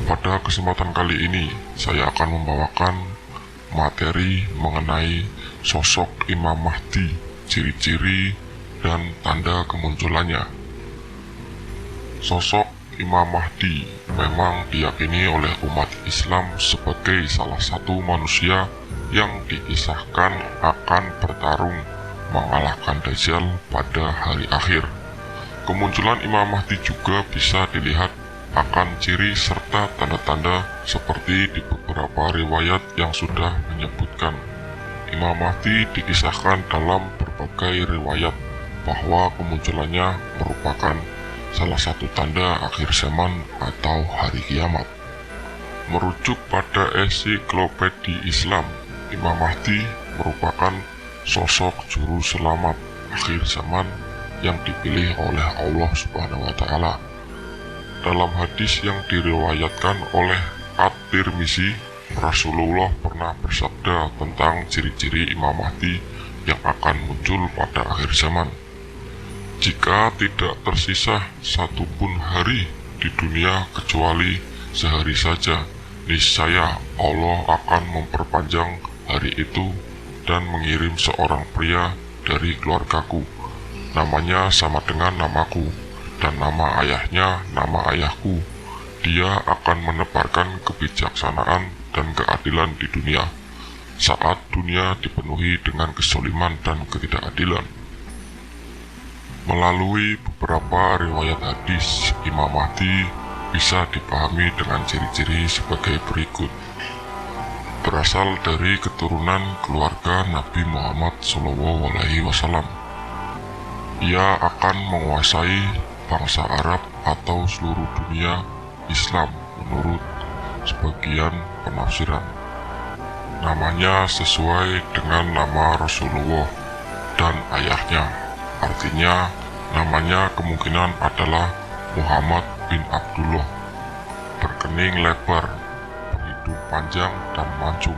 Pada kesempatan kali ini, saya akan membawakan materi mengenai sosok Imam Mahdi, ciri-ciri dan tanda kemunculannya. Sosok Imam Mahdi memang diyakini oleh umat Islam sebagai salah satu manusia yang dikisahkan akan bertarung mengalahkan Dajjal pada hari akhir. Kemunculan Imam Mahdi juga bisa dilihat akan ciri serta tanda-tanda seperti di beberapa riwayat yang sudah menyebutkan. Imam Mahdi dikisahkan dalam berbagai riwayat bahwa kemunculannya merupakan salah satu tanda akhir zaman atau hari kiamat. Merujuk pada ensiklopedia Islam, Imam Mahdi merupakan sosok juru selamat akhir zaman yang dipilih oleh Allah Subhanahu wa Ta'ala. Dalam hadis yang diriwayatkan oleh At-Tirmizi, Rasulullah pernah bersabda tentang ciri-ciri Imam Mahdi yang akan muncul pada akhir zaman. Jika tidak tersisa satupun hari di dunia kecuali sehari saja, niscaya Allah akan memperpanjang hari itu dan mengirim seorang pria dari keluargaku. Namanya sama dengan namaku, dan nama ayahnya nama ayahku. Dia akan menebarkan kebijaksanaan dan keadilan di dunia saat dunia dipenuhi dengan kezaliman dan ketidakadilan. Melalui beberapa riwayat hadis, Imam Mahdi bisa dipahami dengan ciri-ciri sebagai berikut. Berasal dari keturunan keluarga Nabi Muhammad SAW. Ia akan menguasai bangsa Arab atau seluruh dunia Islam menurut sebagian penafsiran. Namanya sesuai dengan nama Rasulullah dan ayahnya, artinya namanya kemungkinan adalah Muhammad bin Abdullah. Berkening lebar, berhidung panjang dan mancung.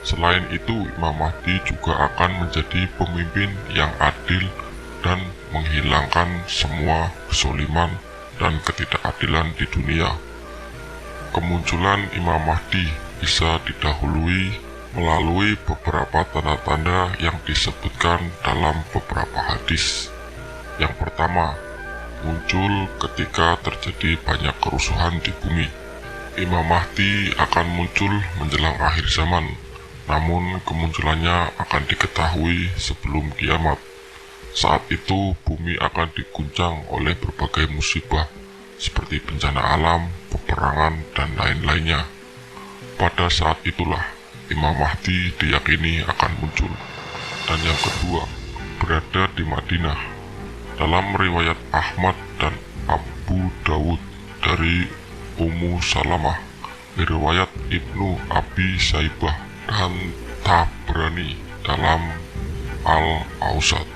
Selain itu, Imam Mahdi juga akan menjadi pemimpin yang adil dan menghilangkan semua kezaliman dan ketidakadilan di dunia. Kemunculan Imam Mahdi bisa didahului melalui beberapa tanda-tanda yang disebutkan dalam beberapa hadis. Yang pertama, muncul ketika terjadi banyak kerusuhan di bumi. Imam Mahdi akan muncul menjelang akhir zaman, namun kemunculannya akan diketahui sebelum kiamat. Saat itu bumi akan diguncang oleh berbagai musibah seperti bencana alam, peperangan, dan lain-lainnya. Pada saat itulah Imam Mahdi diyakini akan muncul. Dan yang kedua, berada di Madinah. Dalam riwayat Ahmad dan Abu Dawud dari Ummu Salamah, riwayat Ibnu Abi Saibah dan Tabrani dalam Al-Ausat,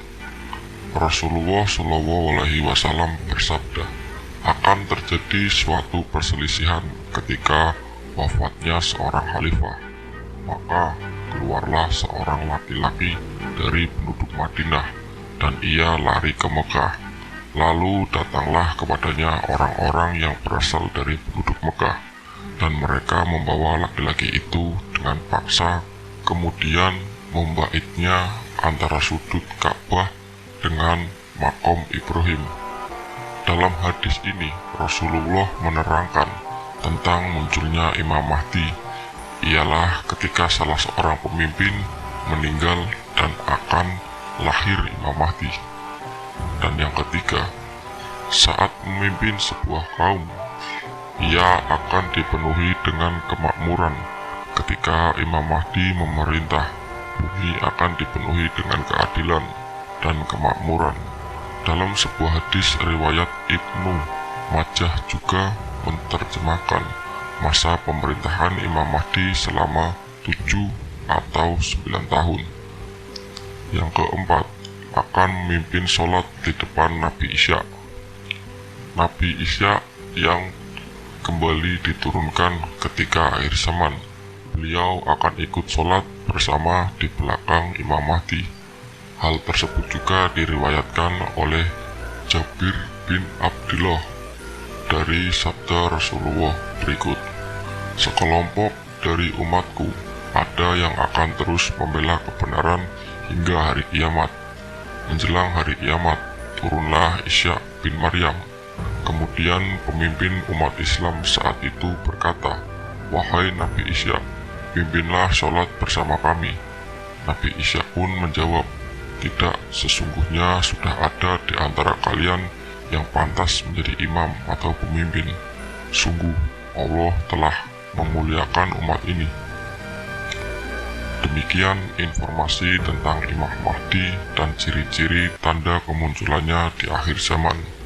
Rasulullah SAW bersabda, akan terjadi suatu perselisihan ketika wafatnya seorang khalifah. Maka keluarlah seorang laki-laki dari penduduk Madinah dan ia lari ke Mekah. Lalu datanglah kepadanya orang-orang yang berasal dari penduduk Mekah, dan mereka membawa laki-laki itu dengan paksa, kemudian membaitnya antara sudut Ka'bah dengan makom Ibrahim. Dalam hadis ini, Rasulullah menerangkan tentang munculnya Imam Mahdi, ialah ketika salah seorang pemimpin meninggal dan akan lahir Imam Mahdi. Dan yang ketiga, saat memimpin sebuah kaum, ia akan dipenuhi dengan kemakmuran. Ketika Imam Mahdi memerintah, bumi akan dipenuhi dengan keadilan dan kemakmuran. Dalam sebuah hadis riwayat Ibnu Majah juga menerjemahkan masa pemerintahan Imam Mahdi selama 7 atau 9 tahun. Yang keempat, akan memimpin sholat di depan Nabi Isa. Nabi Isa yang kembali diturunkan ketika akhir zaman. Beliau akan ikut sholat bersama di belakang Imam Mahdi. Hal tersebut juga diriwayatkan oleh Jabir bin Abdullah dari sabda Rasulullah berikut. Sekelompok dari umatku ada yang akan terus membela kebenaran hingga hari kiamat. Menjelang hari kiamat, turunlah Isa bin Maryam. Kemudian pemimpin umat Islam saat itu berkata, "Wahai Nabi Isa, pimpinlah sholat bersama kami." Nabi Isa pun menjawab, "Tidak, sesungguhnya sudah ada di antara kalian yang pantas menjadi imam atau pemimpin. Sungguh, Allah telah memuliakan umat ini." Demikian informasi tentang Imam Mahdi dan ciri-ciri tanda kemunculannya di akhir zaman.